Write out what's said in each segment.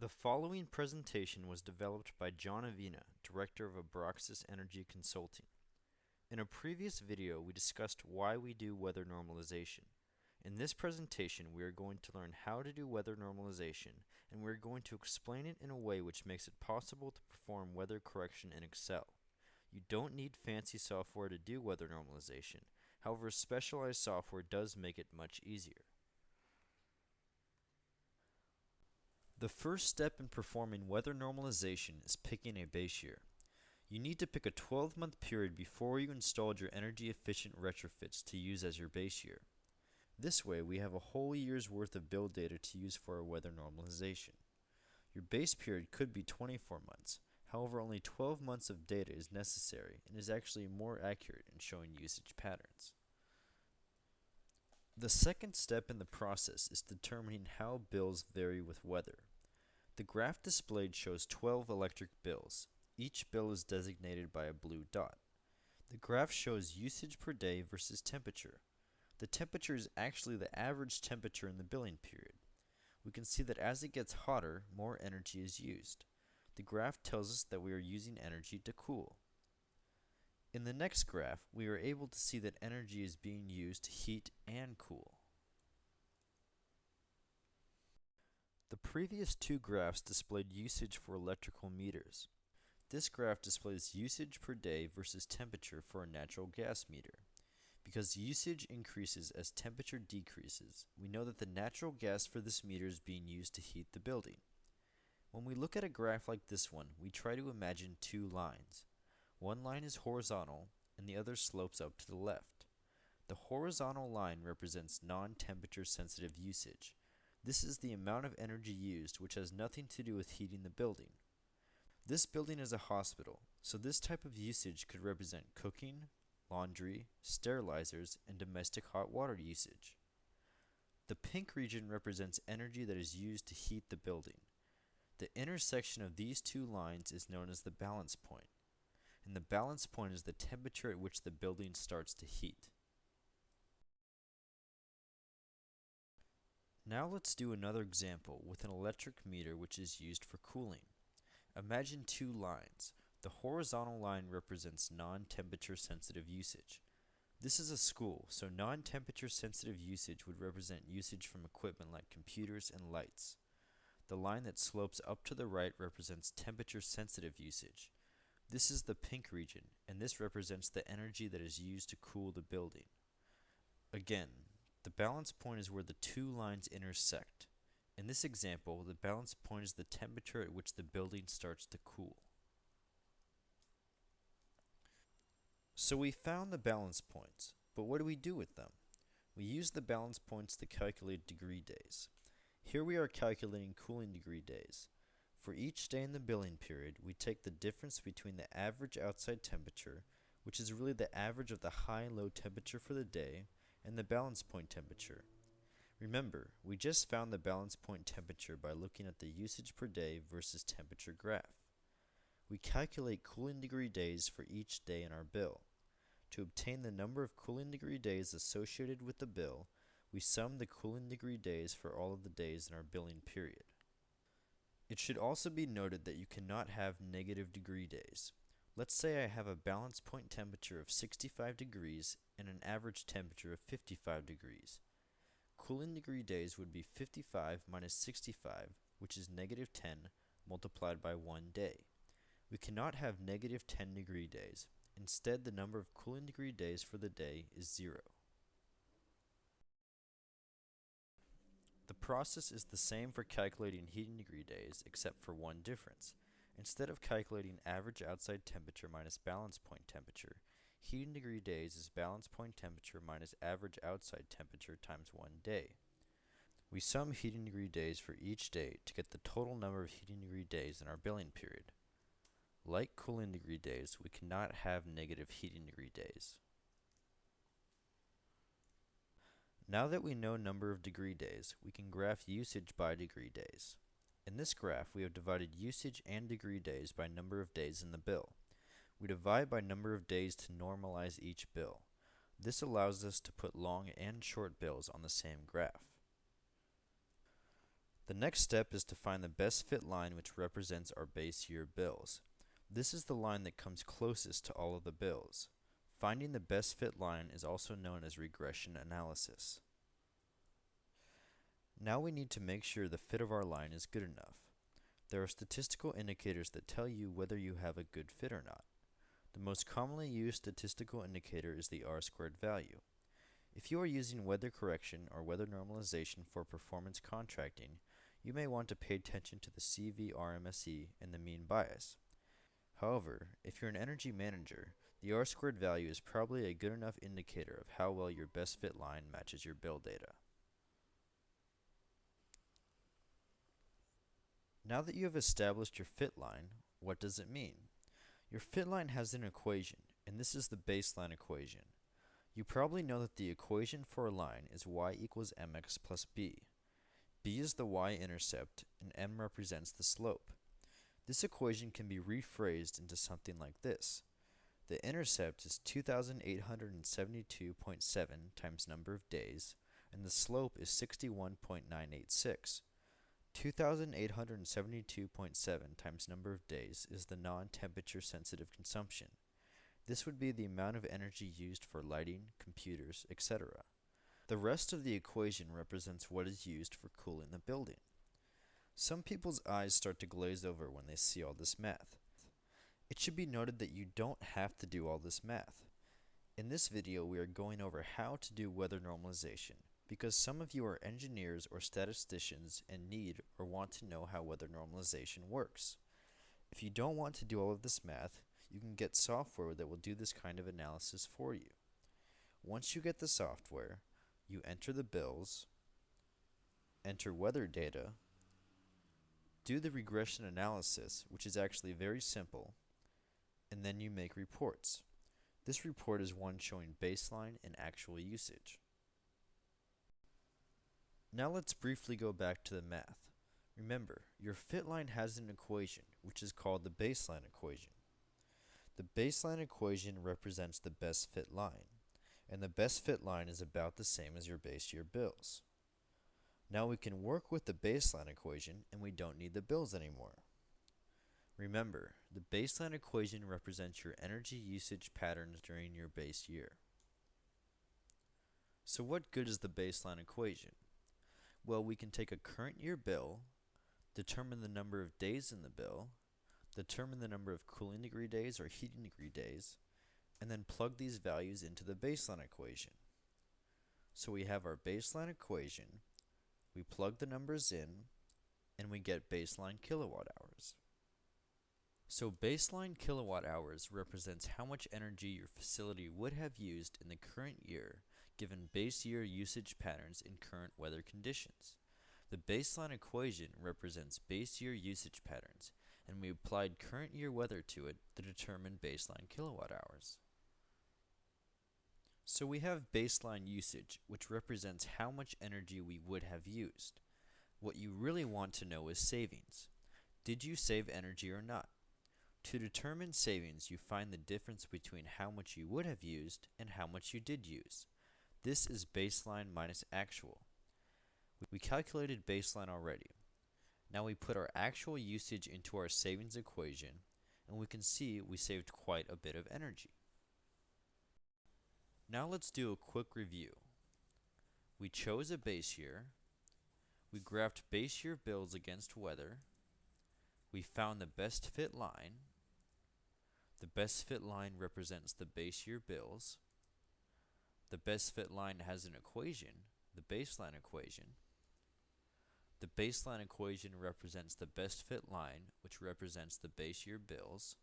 The following presentation was developed by John Avina, Director of Abraxas Energy Consulting. In a previous video, we discussed why we do weather normalization. In this presentation, we are going to learn how to do weather normalization, and we are going to explain it in a way which makes it possible to perform weather correction in Excel. You don't need fancy software to do weather normalization. However, specialized software does make it much easier. The first step in performing weather normalization is picking a base year. You need to pick a 12-month period before you installed your energy-efficient retrofits to use as your base year. This way, we have a whole year's worth of build data to use for our weather normalization. Your base period could be 24 months. However, only 12 months of data is necessary and is actually more accurate in showing usage patterns. The second step in the process is determining how bills vary with weather. The graph displayed shows 12 electric bills. Each bill is designated by a blue dot. The graph shows usage per day versus temperature. The temperature is actually the average temperature in the billing period. We can see that as it gets hotter, more energy is used. The graph tells us that we are using energy to cool. In the next graph, we are able to see that energy is being used to heat and cool. The previous two graphs displayed usage for electrical meters. This graph displays usage per day versus temperature for a natural gas meter. Because usage increases as temperature decreases, we know that the natural gas for this meter is being used to heat the building. When we look at a graph like this one, we try to imagine two lines. One line is horizontal and the other slopes up to the left. The horizontal line represents non-temperature sensitive usage. This is the amount of energy used which has nothing to do with heating the building. This building is a hospital, so this type of usage could represent cooking, laundry, sterilizers, and domestic hot water usage. The pink region represents energy that is used to heat the building. The intersection of these two lines is known as the balance point, and the balance point is the temperature at which the building starts to heat. Now let's do another example with an electric meter which is used for cooling. Imagine two lines. The horizontal line represents non-temperature sensitive usage. This is a school, so non-temperature sensitive usage would represent usage from equipment like computers and lights. The line that slopes up to the right represents temperature sensitive usage. This is the pink region, and this represents the energy that is used to cool the building. Again, the balance point is where the two lines intersect. In this example, the balance point is the temperature at which the building starts to cool. So we found the balance points, but what do we do with them? We use the balance points to calculate degree days. Here we are calculating cooling degree days. For each day in the billing period, we take the difference between the average outside temperature, which is really the average of the high and low temperature for the day, and the balance point temperature. Remember, we just found the balance point temperature by looking at the usage per day versus temperature graph. We calculate cooling degree days for each day in our bill. To obtain the number of cooling degree days associated with the bill, we sum the cooling degree days for all of the days in our billing period. It should also be noted that you cannot have negative degree days. Let's say I have a balance point temperature of 65 degrees and an average temperature of 55 degrees. Cooling degree days would be 55 minus 65, which is negative 10, multiplied by 1 day. We cannot have negative 10 degree days. Instead, the number of cooling degree days for the day is 0. The process is the same for calculating heating degree days, except for one difference. Instead of calculating average outside temperature minus balance point temperature, heating degree days is balance point temperature minus average outside temperature times 1 day. We sum heating degree days for each day to get the total number of heating degree days in our billing period. Like cooling degree days, we cannot have negative heating degree days. Now that we know number of degree days, we can graph usage by degree days. In this graph, we have divided usage and degree days by number of days in the bill. We divide by number of days to normalize each bill. This allows us to put long and short bills on the same graph. The next step is to find the best fit line which represents our base year bills. This is the line that comes closest to all of the bills. Finding the best fit line is also known as regression analysis. Now we need to make sure the fit of our line is good enough. There are statistical indicators that tell you whether you have a good fit or not. The most commonly used statistical indicator is the R-squared value. If you are using weather correction or weather normalization for performance contracting, you may want to pay attention to the CV-RMSE and the mean bias. However, if you're an energy manager, the R-squared value is probably a good enough indicator of how well your best fit line matches your bill data. Now that you have established your fit line, what does it mean? Your fit line has an equation, and this is the baseline equation. You probably know that the equation for a line is y equals mx plus b. B is the y-intercept, and m represents the slope. This equation can be rephrased into something like this. The intercept is 2,872.7 times number of days, and the slope is 61.986. 2,872.7 times number of days is the non-temperature sensitive consumption. This would be the amount of energy used for lighting, computers, etc. The rest of the equation represents what is used for cooling the building. Some people's eyes start to glaze over when they see all this math. It should be noted that you don't have to do all this math. In this video, we are going over how to do weather normalization, because some of you are engineers or statisticians and need or want to know how weather normalization works. If you don't want to do all of this math, you can get software that will do this kind of analysis for you. Once you get the software, you enter the bills, enter weather data, do the regression analysis, which is actually very simple, and then you make reports. This report is one showing baseline and actual usage. Now let's briefly go back to the math. Remember, your fit line has an equation, which is called the baseline equation. The baseline equation represents the best fit line, and the best fit line is about the same as your base year bills. Now we can work with the baseline equation and we don't need the bills anymore. Remember, the baseline equation represents your energy usage patterns during your base year. So what good is the baseline equation? Well, we can take a current year bill, determine the number of days in the bill, determine the number of cooling degree days or heating degree days, and then plug these values into the baseline equation. So we have our baseline equation, we plug the numbers in, and we get baseline kilowatt hours. So baseline kilowatt hours represents how much energy your facility would have used in the current year given base year usage patterns in current weather conditions. The baseline equation represents base year usage patterns, and we applied current year weather to it to determine baseline kilowatt hours. So we have baseline usage, which represents how much energy we would have used. What you really want to know is savings. Did you save energy or not? To determine savings, you find the difference between how much you would have used and how much you did use. This is baseline minus actual. We calculated baseline already. Now we put our actual usage into our savings equation, and we can see we saved quite a bit of energy. Now let's do a quick review. We chose a base year. We graphed base year bills against weather. We found the best fit line. The best fit line represents the base year bills. The best fit line has an equation, the baseline equation. The baseline equation represents the best fit line, which represents the base year bills.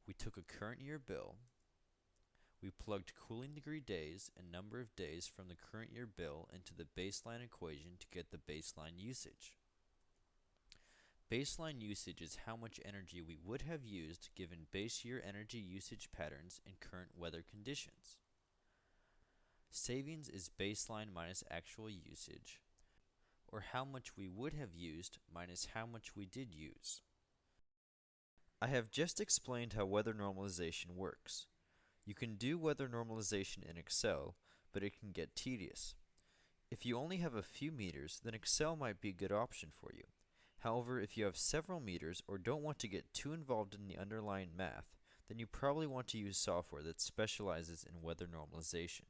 We took a current year bill. We plugged cooling degree days and number of days from the current year bill into the baseline equation to get the baseline usage. Baseline usage is how much energy we would have used given base year energy usage patterns and current weather conditions. Savings is baseline minus actual usage, or how much we would have used minus how much we did use. I have just explained how weather normalization works. You can do weather normalization in Excel, but it can get tedious. If you only have a few meters, then Excel might be a good option for you. However, if you have several meters or don't want to get too involved in the underlying math, then you probably want to use software that specializes in weather normalization.